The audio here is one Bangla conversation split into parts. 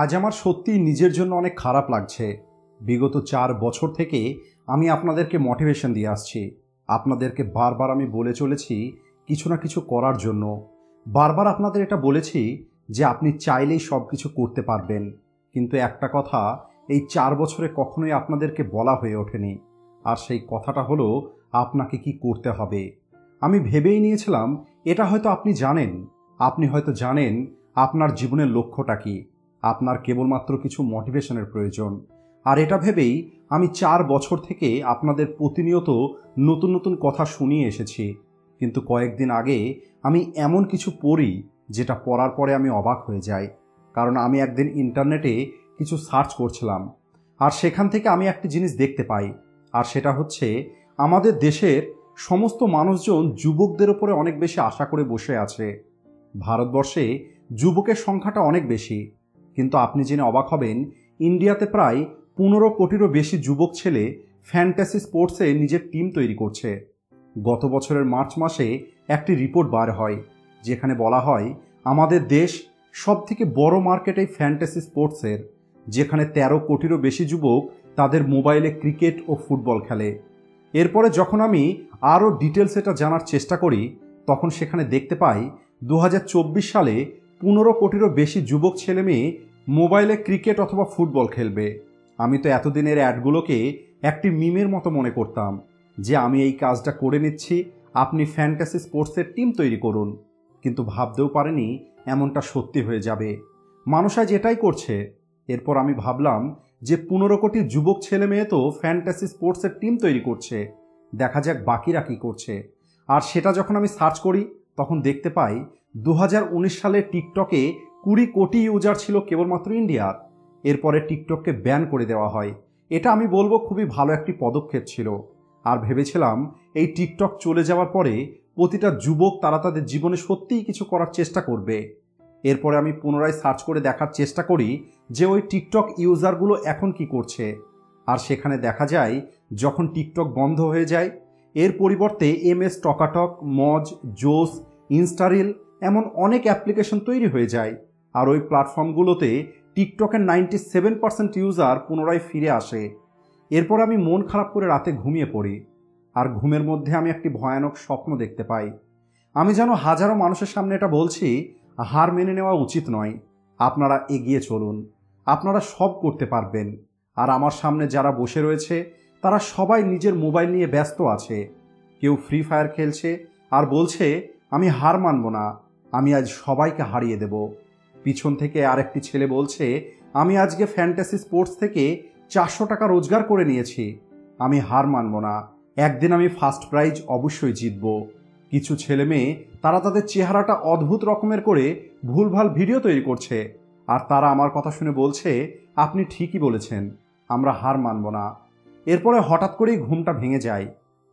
আজ আমার সত্যিই নিজের জন্য অনেক খারাপ লাগছে। বিগত 4 বছর থেকে আমি আপনাদেরকে মোটিভেশন দিয়ে আসছি। আপনাদেরকে বারবার আমি বলে চলেছি কিছু না কিছু করার জন্য। বারবার আপনাদের এটা বলেছি যে আপনি চাইলেই সব কিছু করতে পারবেন। কিন্তু একটা কথা এই 4 বছরে কখনোই আপনাদেরকে বলা হয়ে ওঠেনি। আর সেই কথাটা হলো আপনাকে কি করতে হবে। আমি ভেবেই নিয়েছিলাম এটা হয়তো আপনি জানেন। আপনি হয়তো জানেন আপনার জীবনের লক্ষ্যটা কী। আপনার কেবলমাত্র কিছু মোটিভেশনের প্রয়োজন। আর এটা ভেবেই আমি 4 বছর থেকে আপনাদের প্রতিনিয়ত নতুন নতুন কথা শুনিয়ে এসেছি। কিন্তু কয়েকদিন আগে আমি এমন কিছু পড়ি যেটা পড়ার পরে আমি অবাক হয়ে যাই। কারণ আমি একদিন ইন্টারনেটে কিছু সার্চ করছিলাম, আর সেখান থেকে আমি একটি জিনিস দেখতে পাই। আর সেটা হচ্ছে আমাদের দেশের সমস্ত মানুষজন যুবকদের উপরে অনেক বেশি আশা করে বসে আছে। ভারতবর্ষে যুবকের সংখ্যাটা অনেক বেশি, কিন্তু আপনি জেনে অবাক হবেন ইন্ডিয়াতে প্রায় 15 কোটিরও বেশি যুবক ছেলে ফ্যান্টাসি স্পোর্টসে নিজের টিম তৈরি করছে। গত বছরের মার্চ মাসে একটি রিপোর্ট বার হয় যেখানে বলা হয় আমাদের দেশ সবথেকে বড় মার্কেট এই ফ্যান্টাসি স্পোর্টসের, যেখানে 13 কোটিরও বেশি যুবক তাদের মোবাইলে ক্রিকেট ও ফুটবল খেলে। এরপরে যখন আমি আরও ডিটেলস এটা জানার চেষ্টা করি তখন সেখানে দেখতে পাই 2024 সালে 15 কোটিরও বেশি যুবক ছেলে মেয়ে মোবাইলে ক্রিকেট অথবা ফুটবল খেলবে। আমি তো এতদিনের অ্যাডগুলোকে একটি মিমের মতো মনে করতাম যে আমি এই কাজটা করে নিচ্ছি, আপনি ফ্যান্টাসি স্পোর্টসের টিম তৈরি করুন। কিন্তু ভাবতেও পারিনি এমনটা সত্যি হয়ে যাবে। মানুষ আজ এটাই করছে। এরপর আমি ভাবলাম যে 15 কোটি যুবক ছেলে মেয়ে তো ফ্যান্টাসি স্পোর্টসের টিম তৈরি করছে, দেখা যাক বাকিরা কী করছে। আর সেটা যখন আমি সার্চ করি তখন দেখতে পাই 2019 সালে টিকটকে 20 কোটি ইউজার ছিল কেবলমাত্র ইন্ডিয়ার। এরপরে টিকটককে ব্যান করে দেওয়া হয়। এটা আমি বলবো খুবই ভালো একটি পদক্ষেপ ছিল। আর ভেবেছিলাম এই টিকটক চলে যাওয়ার পরে প্রতিটা যুবক তারা তাদের জীবনে সত্যিই কিছু করার চেষ্টা করবে। এরপরে আমি পুনরায় সার্চ করে দেখার চেষ্টা করি যে ওই টিকটক ইউজারগুলো এখন কি করছে। আর সেখানে দেখা যায় যখন টিকটক বন্ধ হয়ে যায় এর পরিবর্তে MS টকাটক, মজ, জোস, ইনস্টারিল এমন অনেক অ্যাপ্লিকেশন তৈরি হয়ে যায়। আর ওই প্ল্যাটফর্মগুলোতে টিকটকের 97% ইউজার পুনরায় ফিরে আসে। এরপর আমি মন খারাপ করে রাতে ঘুমিয়ে পড়ি। আর ঘুমের মধ্যে আমি একটি ভয়ানক স্বপ্ন দেখতে পাই। আমি যেন হাজারো মানুষের সামনে এটা বলছি, হার মেনে নেওয়া উচিত নয়, আপনারা এগিয়ে চলুন, আপনারা সব করতে পারবেন। আর আমার সামনে যারা বসে রয়েছে তারা সবাই নিজের মোবাইল নিয়ে ব্যস্ত আছে। কেউ ফ্রি ফায়ার খেলছে আর বলছে আমি হার মানব না, আমি আজ সবাইকে হারিয়ে দেব। পিছন থেকে আরেকটি ছেলে বলছে আমি আজকে ফ্যান্টাসি স্পোর্টস থেকে 400 টাকা রোজগার করে নিয়েছি, আমি হার মানব না, একদিন আমি ফার্স্ট প্রাইজ অবশ্যই জিতব। কিছু ছেলে মেয়ে তারা তাদের চেহারাটা অদ্ভুত রকমের করে ভুলভাল ভিডিও তৈরি করছে, আর তারা আমার কথা শুনে বলছে আপনি ঠিকই বলেছেন, আমরা হার মানব না। এরপরে হঠাৎ করেই ঘুমটা ভেঙে যায়।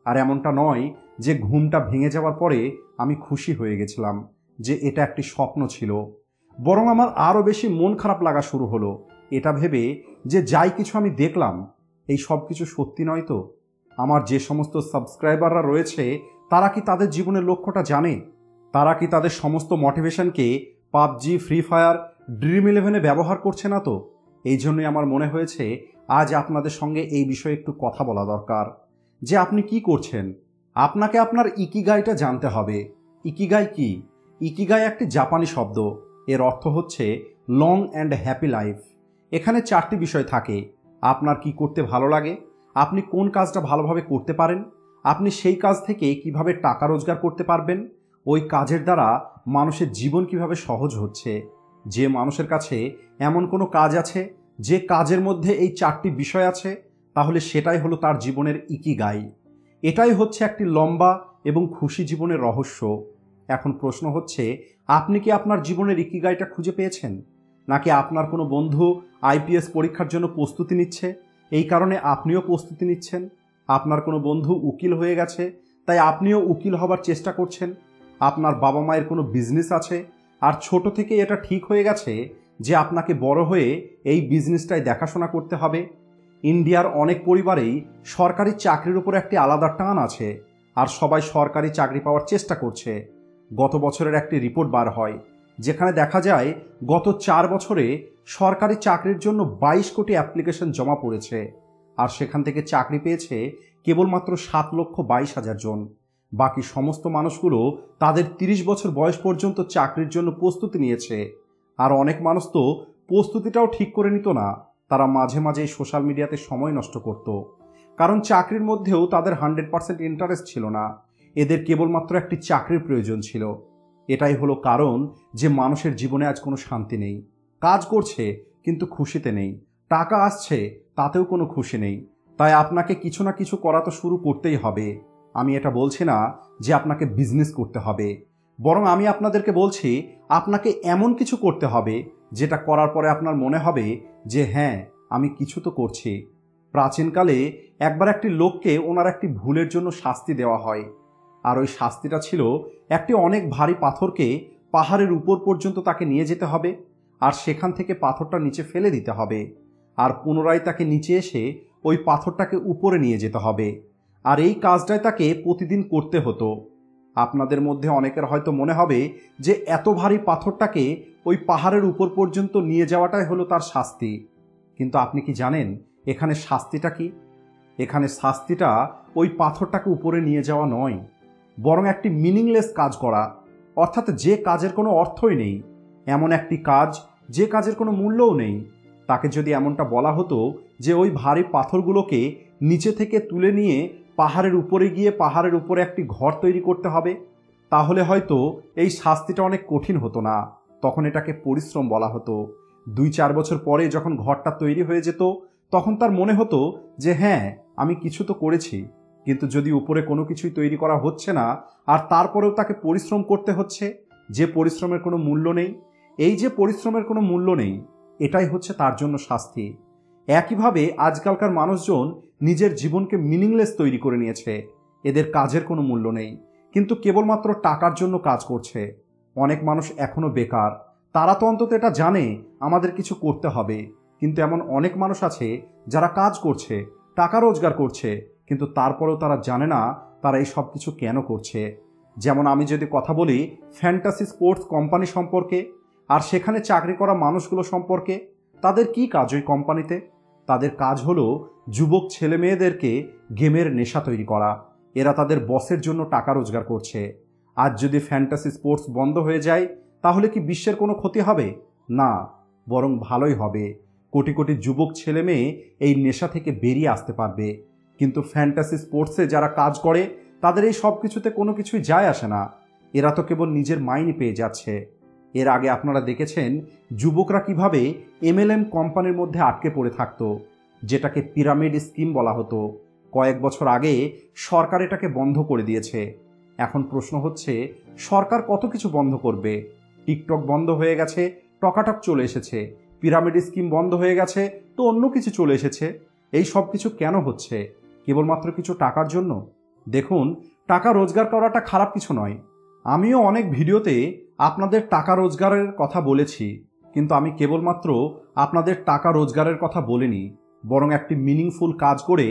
আর এমনটা নয় যে ঘুমটা ভেঙে যাওয়ার পরে আমি খুশি হয়ে গেছিলাম যে এটা একটি স্বপ্ন ছিল, বরং আমার আরও বেশি মন খারাপ লাগা শুরু হলো এটা ভেবে যে যাই কিছু আমি দেখলাম এই সব কিছু সত্যি নয় তো। আমার যে সমস্ত সাবস্ক্রাইবাররা রয়েছে তারা কি তাদের জীবনের লক্ষ্যটা জানে? তারা কি তাদের সমস্ত মোটিভেশনকে পাবজি, ফ্রি ফায়ার, ড্রিম ইলেভেনে ব্যবহার করছে না তো? এই জন্যই আমার মনে হয়েছে আজ আপনাদের সঙ্গে এই বিষয়ে একটু কথা বলা দরকার যে আপনি কি করছেন। আপনাকে আপনার ইকিগাইটা জানতে হবে। ইকিগাই কি? ইকিগাই একটি জাপানি শব্দ। এর অর্থ হচ্ছে লং অ্যান্ড হ্যাপি লাইফ। এখানে 4টি বিষয় থাকে। আপনার কি করতে ভালো লাগে, আপনি কোন কাজটা ভালোভাবে করতে পারেন, আপনি সেই কাজ থেকে কিভাবে টাকা রোজগার করতে পারবেন, ওই কাজের দ্বারা মানুষের জীবন কিভাবে সহজ হচ্ছে। যে মানুষের কাছে এমন কোনো কাজ আছে যে কাজের মধ্যে এই 4টি বিষয় আছে, তাহলে সেটাই হলো তার জীবনের ইকিগাই। এটাই হচ্ছে একটি লম্বা এবং খুশি জীবনের রহস্য। এখন প্রশ্ন হচ্ছে আপনি কি আপনার জীবনের ইকিগাইটা খুঁজে পেয়েছেন? নাকি আপনার কোনো বন্ধু IPS পরীক্ষার জন্য প্রস্তুতি নিচ্ছে, এই কারণে আপনিও প্রস্তুতি নিচ্ছেন? আপনার কোনো বন্ধু উকিল হয়ে গেছে তাই আপনিও উকিল হবার চেষ্টা করছেন? আপনার বাবা মায়ের কোনো বিজনেস আছে আর ছোট থেকে এটা ঠিক হয়ে গেছে যে আপনাকে বড় হয়ে এই বিজনেসটাই দেখাশোনা করতে হবে? ইন্ডিয়ার অনেক পরিবারেই সরকারি চাকরির উপর একটি আলাদা টান আছে, আর সবাই সরকারি চাকরি পাওয়ার চেষ্টা করছে। গত বছরের একটি রিপোর্ট বার হয় যেখানে দেখা যায় গত 4 বছরে সরকারি চাকরির জন্য 22 কোটি অ্যাপ্লিকেশন জমা পড়েছে, আর সেখান থেকে চাকরি পেয়েছে কেবলমাত্র 7,22,000 জন। বাকি সমস্ত মানুষগুলো তাদের 30 বছর বয়স পর্যন্ত চাকরির জন্য প্রস্তুতি নিয়েছে। আর অনেক মানুষ তো প্রস্তুতিটাও ঠিক করে নিত না, তারা মাঝে মাঝে সোশ্যাল মিডিয়াতে সময় নষ্ট করত, কারণ চাকরির মধ্যেও তাদের 100% ইন্টারেস্ট ছিল না। এদের কেবলমাত্র একটি চাকরির প্রয়োজন ছিল। এটাই হলো কারণ যে মানুষের জীবনে আজ কোনো শান্তি নেই। কাজ করছে কিন্তু খুশিতে নেই, টাকা আসছে তাতেও কোনো খুশি নেই। তাই আপনাকে কিছু না কিছু করা তো শুরু করতেই হবে। আমি এটা বলছি না যে আপনাকে বিজনেস করতে হবে, বরং আমি আপনাদেরকে বলছি আপনাকে এমন কিছু করতে হবে যেটা করার পরে আপনার মনে হবে যে হ্যাঁ, আমি কিছু তো করছি। প্রাচীনকালে একবার একটি লোককে ওনার একটি ভুলের জন্য শাস্তি দেওয়া হয়, আর ওই শাস্তিটা ছিল একটি অনেক ভারী পাথরকে পাহাড়ের উপর পর্যন্ত তাকে নিয়ে যেতে হবে, আর সেখান থেকে পাথরটা নিচে ফেলে দিতে হবে, আর পুনরায় তাকে নিচে এসে ওই পাথরটাকে উপরে নিয়ে যেতে হবে। আর এই কাজটাই তাকে প্রতিদিন করতে হতো। আপনাদের মধ্যে অনেকের হয়তো মনে হবে যে এত ভারী পাথরটাকে ওই পাহাড়ের উপর পর্যন্ত নিয়ে যাওয়াটাই হলো তার শাস্তি। কিন্তু আপনি কি জানেন এখানে শাস্তিটা কি? এখানে শাস্তিটা ওই পাথরটাকে উপরে নিয়ে যাওয়া নয়, বরং একটি মিনিংলেস কাজ করা, অর্থাৎ যে কাজের কোনো অর্থই নেই, এমন একটি কাজ যে কাজের কোনো মূল্যও নেই। তাকে যদি এমনটা বলা হতো যে ওই ভারী পাথরগুলোকে নিচে থেকে তুলে নিয়ে পাহাড়ের উপরে গিয়ে পাহাড়ের উপরে একটি ঘর তৈরি করতে হবে, তাহলে হয়তো এই শাস্তিটা অনেক কঠিন হতো না, তখন এটাকে পরিশ্রম বলা হতো। 2-4 বছর পরে যখন ঘরটা তৈরি হয়ে যেত, তখন তার মনে হতো যে হ্যাঁ, আমি কিছু তো করেছি। কিন্তু যদি উপরে কোনো কিছুই তৈরি করা হচ্ছে না, আর তারপরেও তাকে পরিশ্রম করতে হচ্ছে, যে পরিশ্রমের কোনো মূল্য নেই, এই যে পরিশ্রমের কোনো মূল্য নেই, এটাই হচ্ছে তার জন্য শাস্তি। একইভাবে আজকালকার মানুষজন নিজের জীবনকে মিনিংলেস তৈরি করে নিয়েছে। এদের কাজের কোনো মূল্য নেই, কিন্তু কেবলমাত্র টাকার জন্য কাজ করছে। অনেক মানুষ এখনো বেকার, তারা তো অন্তত এটা জানে আমাদের কিছু করতে হবে। কিন্তু এমন অনেক মানুষ আছে যারা কাজ করছে, টাকা রোজগার করছে, কিন্তু তারপরেও তারা জানে না তারা এই সব কিছু কেন করছে। যেমন আমি যদি কথা বলি ফ্যান্টাসি স্পোর্টস কোম্পানি সম্পর্কে, আর সেখানে চাকরি করা মানুষগুলো সম্পর্কে, তাদের কি কাজ ওই কোম্পানিতে? তাদের কাজ হলো যুবক ছেলে মেয়েদেরকে গেমের নেশা তৈরি করা। এরা তাদের বসের জন্য টাকা রোজগার করছে। আজ যদি ফ্যান্টাসি স্পোর্টস বন্ধ হয়ে যায়, তাহলে কি বিশ্বের কোনো ক্ষতি হবে? না, বরং ভালোই হবে। কোটি কোটি যুবক ছেলে মেয়ে এই নেশা থেকে বেরিয়ে আসতে পারবে। কিন্তু ফ্যান্টাসি স্পোর্টসে যারা কাজ করে তাদের এই সব কিছুতে কোনো কিছুই যায় আসে না। এরা তো কেবল নিজের মাইনে পেয়ে যাচ্ছে। এর আগে আপনারা দেখেছেন যুবকরা কিভাবে MLM কোম্পানির মধ্যে আটকে পড়ে থাকতো, যেটাকে পিরামিড স্কিম বলা হতো। কয়েক বছর আগে সরকার এটাকে বন্ধ করে দিয়েছে। এখন প্রশ্ন হচ্ছে, সরকার কত কিছু বন্ধ করবে? টিকটক বন্ধ হয়ে গেছে, টকাটক চলে এসেছে। পিরামিড স্কিম বন্ধ হয়ে গেছে, তো অন্য কিছু চলে এসেছে। এই সব কিছু কেন হচ্ছে? কেবলমাত্র কিছু টাকার জন্য? দেখুন, টাকা রোজগার করাটা খারাপ কিছু নয়। আমিও অনেক ভিডিওতে আপনাদের টাকা রোজগারের কথা বলেছি, কিন্তু আমি কেবলমাত্র আপনাদের টাকা রোজগারের কথা বলিনি, বরং একটি মিনিংফুল কাজ করে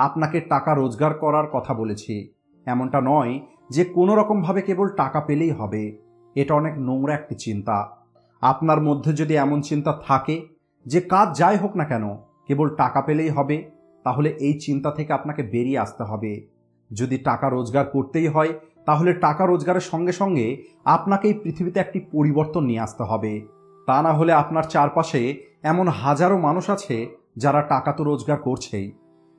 আপনাকে টাকা রোজগার করার কথা বলেছি। এমনটা নয় যে কোনো রকমভাবে কেবল টাকা পেলেই হবে। এটা অনেক নোংরা একটি চিন্তা। আপনার মধ্যে যদি এমন চিন্তা থাকে যে কাজ যাই হোক না কেন কেবল টাকা পেলেই হবে, তাহলে এই চিন্তা থেকে আপনাকে বেরিয়ে আসতে হবে। যদি টাকা রোজগার করতেই হয়, তাহলে টাকা রোজগারের সঙ্গে সঙ্গে আপনাকে এই পৃথিবীতে একটি পরিবর্তন নিয়ে আসতে হবে। তা না হলে আপনার চারপাশে এমন হাজারো মানুষ আছে যারা টাকা তো রোজগার করছেই।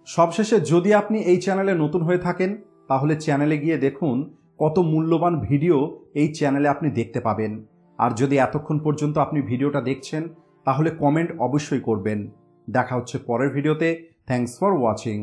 সবশেষে যদি আপনি এই চ্যানেলে নতুন হয়ে থাকেন, তাহলে চ্যানেলে গিয়ে দেখুন কত মূল্যবান ভিডিও এই চ্যানেলে আপনি দেখতে পাবেন। আর যদি এতক্ষণ পর্যন্ত আপনি ভিডিওটা দেখছেন, তাহলে কমেন্ট অবশ্যই করবেন। দেখা হচ্ছে পরের ভিডিওতে। Thanks for watching.